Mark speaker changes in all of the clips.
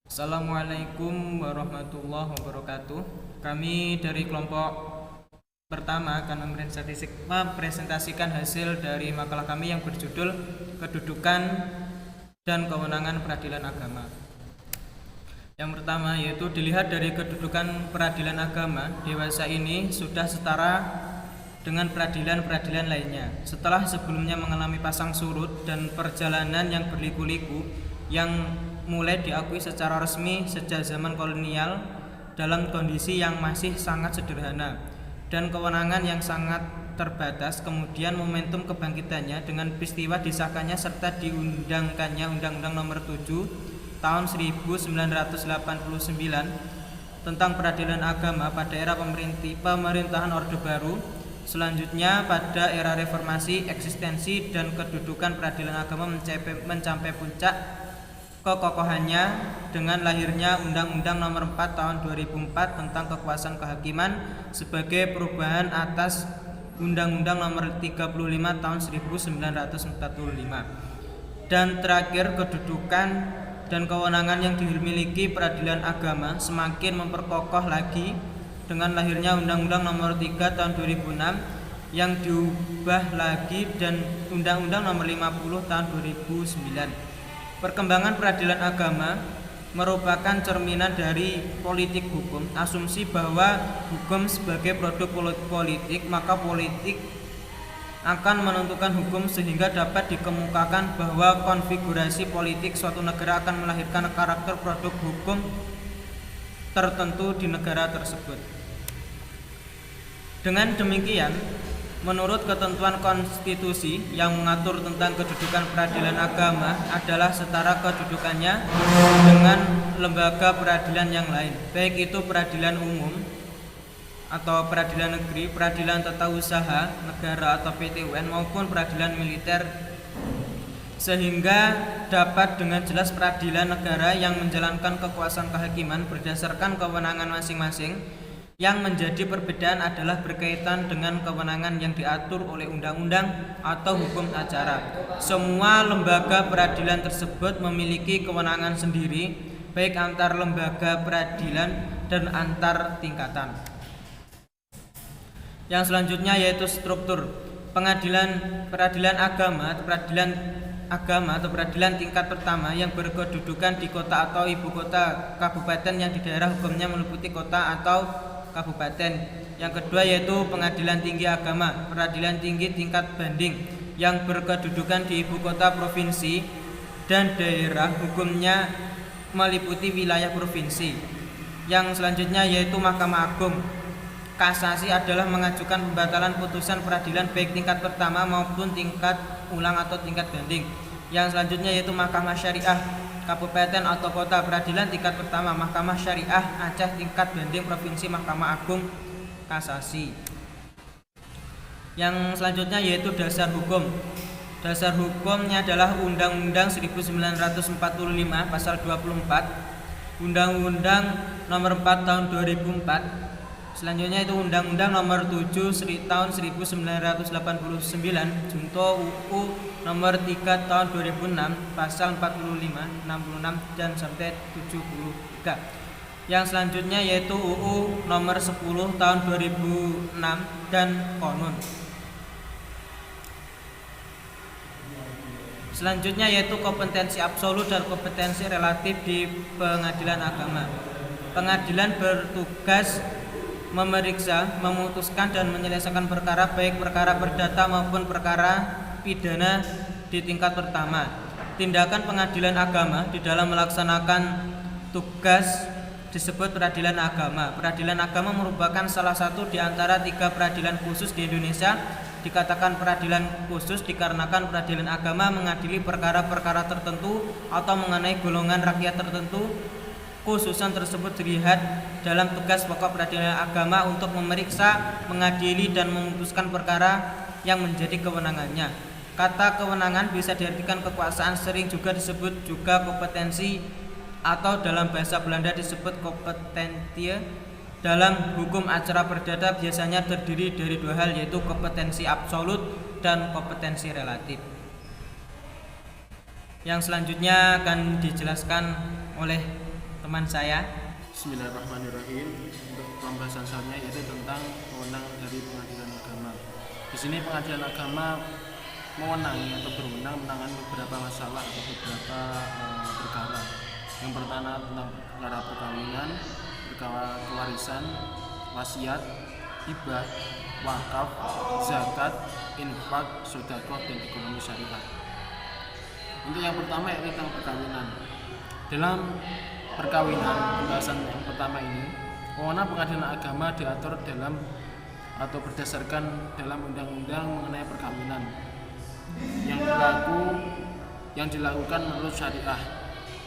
Speaker 1: Assalamualaikum warahmatullahi wabarakatuh. Kami dari kelompok pertama akan mempresentasikan hasil dari makalah kami yang berjudul Kedudukan dan Kewenangan Peradilan Agama. Yang pertama yaitu dilihat dari kedudukan peradilan agama, dewasa ini sudah setara dengan peradilan-peradilan lainnya. Setelah sebelumnya mengalami pasang surut dan perjalanan yang berliku-liku yang mulai diakui secara resmi sejak zaman kolonial dalam kondisi yang masih sangat sederhana dan kewenangan yang sangat terbatas, kemudian momentum kebangkitannya dengan peristiwa disahkannya serta diundangkannya Undang-Undang Nomor 7 Tahun 1989 tentang peradilan agama pada era pemerintahan Orde Baru. Selanjutnya pada era reformasi, eksistensi dan kedudukan peradilan agama mencapai puncak kekokohannya dengan lahirnya Undang-Undang Nomor 4 Tahun 2004 tentang kekuasaan kehakiman sebagai perubahan atas Undang-Undang Nomor 35 Tahun 1945. Dan terakhir, kedudukan dan kewenangan yang dimiliki peradilan agama semakin memperkokoh lagi dengan lahirnya Undang-Undang Nomor 3 Tahun 2006 yang diubah lagi dan Undang-Undang Nomor 50 Tahun 2009. Perkembangan peradilan agama merupakan cerminan dari politik hukum, asumsi bahwa hukum sebagai produk politik, maka politik akan menentukan hukum sehingga dapat dikemukakan bahwa konfigurasi politik suatu negara akan melahirkan karakter produk hukum tertentu di negara tersebut. Dengan demikian, menurut ketentuan konstitusi yang mengatur tentang kedudukan peradilan agama adalah setara kedudukannya dengan lembaga peradilan yang lain, baik itu peradilan umum atau peradilan negeri, peradilan tata usaha negara atau PT UN maupun peradilan militer, sehingga dapat dengan jelas peradilan negara yang menjalankan kekuasaan kehakiman berdasarkan kewenangan masing-masing. Yang menjadi perbedaan adalah berkaitan dengan kewenangan yang diatur oleh undang-undang atau hukum acara. Semua lembaga peradilan tersebut memiliki kewenangan sendiri, baik antar lembaga peradilan dan antar tingkatan. Yang selanjutnya yaitu struktur peradilan agama atau peradilan tingkat pertama yang berkedudukan di kota atau ibu kota kabupaten yang di daerah hukumnya meliputi kota atau kabupaten. Yang kedua yaitu pengadilan tinggi agama, peradilan tinggi tingkat banding yang berkedudukan di ibu kota provinsi dan daerah hukumnya meliputi wilayah provinsi. Yang selanjutnya yaitu Mahkamah Agung. Kasasi adalah mengajukan pembatalan putusan peradilan baik tingkat pertama maupun tingkat ulang atau tingkat banding. Yang selanjutnya yaitu Mahkamah Syariah Kabupaten atau kota, peradilan tingkat pertama Mahkamah Syariah Aceh, tingkat banding provinsi Mahkamah Agung Kasasi. Yang selanjutnya yaitu dasar hukum. Dasar hukumnya adalah Undang-Undang 1945 pasal 24, Undang-Undang Nomor 4 Tahun 2004. Selanjutnya itu Undang-Undang Nomor 7 Tahun 1989 junto UU Nomor 3 Tahun 2006 pasal 45, 66 dan sampai 73. Yang selanjutnya yaitu UU Nomor 10 Tahun 2006 dan Konun. Selanjutnya yaitu kompetensi absolut dan kompetensi relatif di pengadilan agama. Pengadilan bertugas memeriksa, memutuskan dan menyelesaikan perkara baik perkara perdata maupun perkara pidana di tingkat pertama. Tindakan pengadilan agama di dalam melaksanakan tugas disebut peradilan agama. Peradilan agama merupakan salah satu di antara 3 peradilan khusus di Indonesia. Dikatakan peradilan khusus dikarenakan peradilan agama mengadili perkara-perkara tertentu atau mengenai golongan rakyat tertentu. Khususan tersebut dilihat dalam tugas pokok peradilan agama untuk memeriksa, mengadili dan memutuskan perkara yang menjadi kewenangannya. Kata kewenangan bisa diartikan kekuasaan, sering juga disebut juga kompetensi atau dalam bahasa Belanda disebut kompetentie. Dalam hukum acara perdata biasanya terdiri dari 2 hal, yaitu kompetensi absolut dan kompetensi relatif. Yang selanjutnya akan dijelaskan oleh teman saya.
Speaker 2: Bismillahirrahmanirrahim. Untuk pembahasan selanjutnya yaitu tentang wewenang dari pengadilan agama. Di sini pengadilan agama mewenangi atau berwenang menangani beberapa masalah atau beberapa perkara. Yang pertama tentang perkara perkawinan, perkara kewarisan, wasiat, hibah, wakaf, zakat, infak, sedekah, dan ekonomi syariah. Untuk yang pertama yaitu tentang perkawinan. Dalam perkawinan, pembahasan yang pertama ini, wewenang pengadilan agama diatur dalam atau berdasarkan dalam undang-undang mengenai perkawinan yang dilakukan menurut syariah.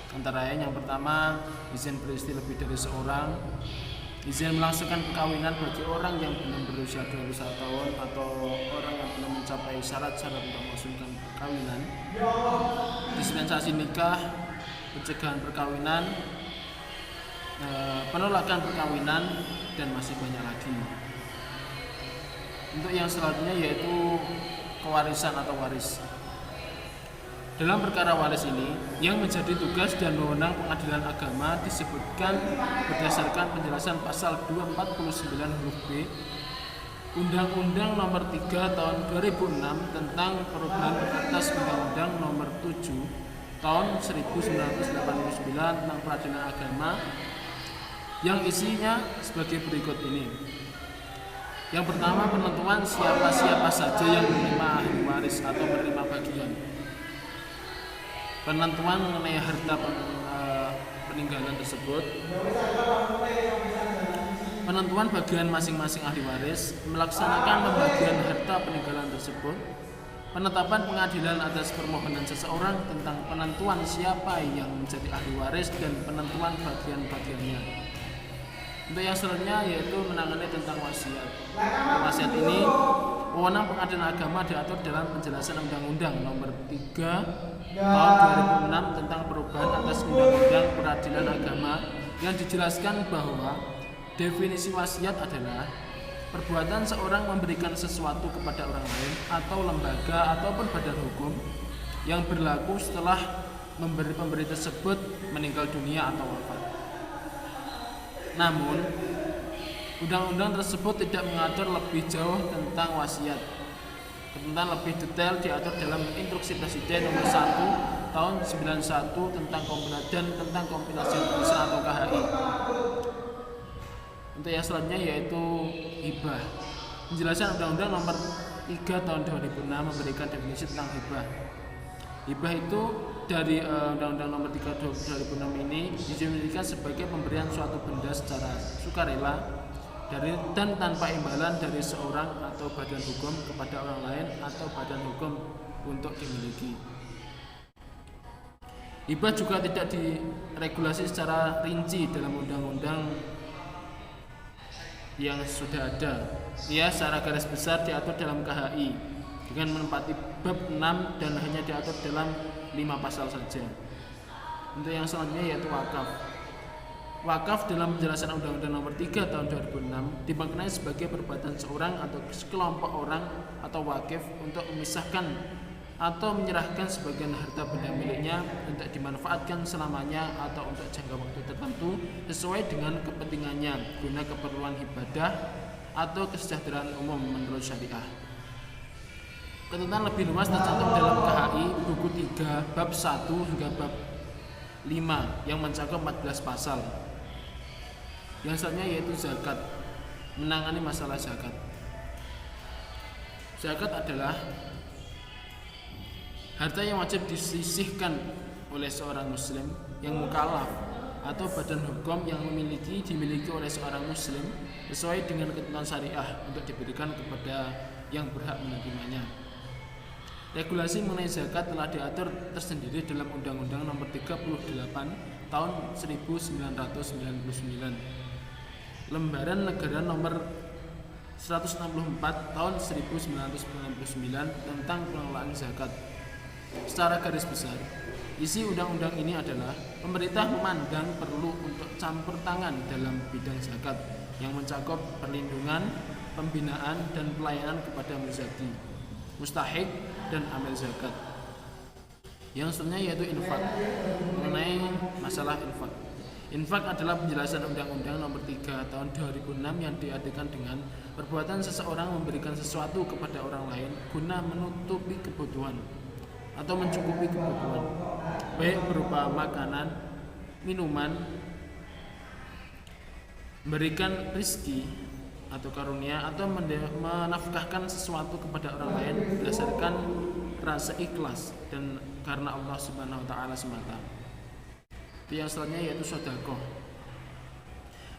Speaker 2: Antara yang pertama, izin beristri lebih dari seorang, izin melangsungkan perkawinan bagi orang yang belum berusia 21 tahun atau orang yang belum mencapai syarat-syarat untuk melangsungkan perkawinan, dispensasi nikah, pencegahan perkawinan, penolakan perkawinan, dan masih banyak lagi. Untuk yang selanjutnya yaitu kewarisan atau waris. Dalam perkara waris ini, yang menjadi tugas dan wewenang pengadilan agama disebutkan berdasarkan penjelasan pasal 249 huruf B Undang-Undang Nomor 3 Tahun 2006 tentang perubahan atas Undang-Undang Nomor 7 Tahun 1989 tentang peradilan agama, yang isinya sebagai berikut ini. Yang pertama, penentuan siapa-siapa saja yang menerima ahli waris atau menerima bagian. Penentuan mengenai harta peninggalan tersebut. Penentuan bagian masing-masing ahli waris, melaksanakan pembagian harta peninggalan tersebut. Penetapan pengadilan atas permohonan seseorang tentang penentuan siapa yang menjadi ahli waris dan penentuan bagian-bagiannya. Untuk yang selanjutnya yaitu menangani tentang wasiat. Wasiat ini wewenang pengadilan agama diatur dalam penjelasan Undang-Undang Nomor 3 Tahun 2006 tentang perubahan atas Undang-Undang Peradilan Agama, yang dijelaskan bahwa definisi wasiat adalah perbuatan seorang memberikan sesuatu kepada orang lain atau lembaga ataupun badan hukum yang berlaku setelah pemberi tersebut meninggal dunia atau wafat. Namun, undang-undang tersebut tidak mengatur lebih jauh tentang wasiat. Tentang lebih detail diatur dalam Instruksi Presiden Nomor 1 Tahun 91 tentang kompilasi tulisan atau KHI. Untuk yang selanjutnya yaitu hibah. Penjelasan Undang-Undang Nomor 3 Tahun 2006 memberikan definisi tentang hibah. Hibah itu dari Undang-Undang Nomor 3 2006 ini didefinisikan sebagai pemberian suatu benda secara sukarela dan tanpa imbalan dari seorang atau badan hukum kepada orang lain atau badan hukum untuk dimiliki. Hibah juga tidak diregulasi secara rinci dalam undang-undang yang sudah ada. Ia secara garis besar diatur dalam KHI dengan menempati bab 6 dan hanya diatur dalam 5 pasal saja. Untuk yang selanjutnya yaitu wakaf. Wakaf dalam penjelasan Undang-Undang Nomor 3 Tahun 2006 dimaknai sebagai perbuatan seorang atau sekelompok orang atau wakif untuk memisahkan atau menyerahkan sebagian harta benda miliknya untuk dimanfaatkan selamanya atau untuk jangka waktu tertentu sesuai dengan kepentingannya guna keperluan ibadah atau kesejahteraan umum menurut syariah. Ketentuan lebih luas tercantum dalam KHI buku 3 bab 1 hingga bab 5 yang mencakup 14 pasal. Yang selanjutnya yaitu zakat, menangani masalah zakat. Zakat adalah harta yang wajib disisihkan oleh seorang muslim yang mukallaf atau badan hukum yang dimiliki oleh seorang muslim sesuai dengan ketentuan syariah untuk diberikan kepada yang berhak menerimanya. Regulasi mengenai zakat telah diatur tersendiri dalam Undang-Undang Nomor 38 Tahun 1999, Lembaran Negara Nomor 164 Tahun 1999 tentang pengelolaan zakat. Secara garis besar, isi undang-undang ini adalah pemerintah memandang perlu untuk campur tangan dalam bidang zakat yang mencakup perlindungan, pembinaan, dan pelayanan kepada muzaki, mustahik, dan amil zakat. Yang selanjutnya yaitu infak, mengenai masalah infak. Infak adalah penjelasan Undang-Undang Nomor 3 Tahun 2006 yang diartikan dengan perbuatan seseorang memberikan sesuatu kepada orang lain guna menutupi kebutuhan atau mencukupi kebutuhan, baik berupa makanan, minuman, memberikan rizki atau karunia, atau menafkahkan sesuatu kepada orang lain berdasarkan rasa ikhlas dan karena Allah Subhanahu wa taala semata. Yang selanjutnya yaitu sedekah.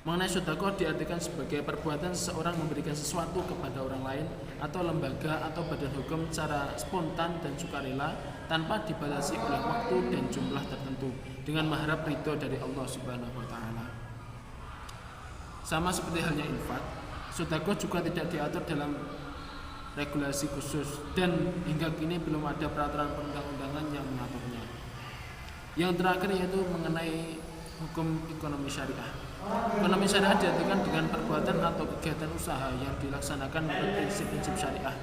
Speaker 2: Mengenai sedekah diartikan sebagai perbuatan seseorang memberikan sesuatu kepada orang lain atau lembaga atau badan hukum secara spontan dan sukarela tanpa dibatasi oleh waktu dan jumlah tertentu dengan mengharap ridho dari Allah Subhanahu wa taala. Sama seperti halnya infak, sedekah juga tidak diatur dalam regulasi khusus dan hingga kini belum ada peraturan perundang-undangan yang mengaturnya. Yang terakhir yaitu mengenai hukum ekonomi syariah. Ekonomi syariah diartikan dengan perbuatan atau kegiatan usaha yang dilaksanakan menurut prinsip-prinsip syariah.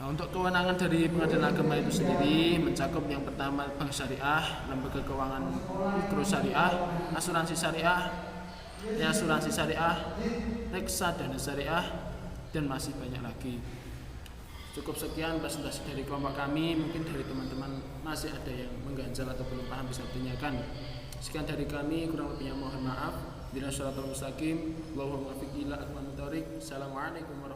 Speaker 2: Nah, untuk kewenangan dari pengadilan agama itu sendiri mencakup yang pertama bank syariah, lembaga keuangan mikro syariah, asuransi syariah, reksadana syariah, dan masih banyak lagi. Cukup sekian presentasi dari kelompok kami. Mungkin dari teman-teman masih ada yang mengganjal atau belum paham bisa ditanyakan. Sekian dari kami, kurang lebihnya mohon maaf. Bila syaratul mustaqim, Allahumma fiqh ila akmal. Assalamualaikum warahmatullahi wabarakatuh.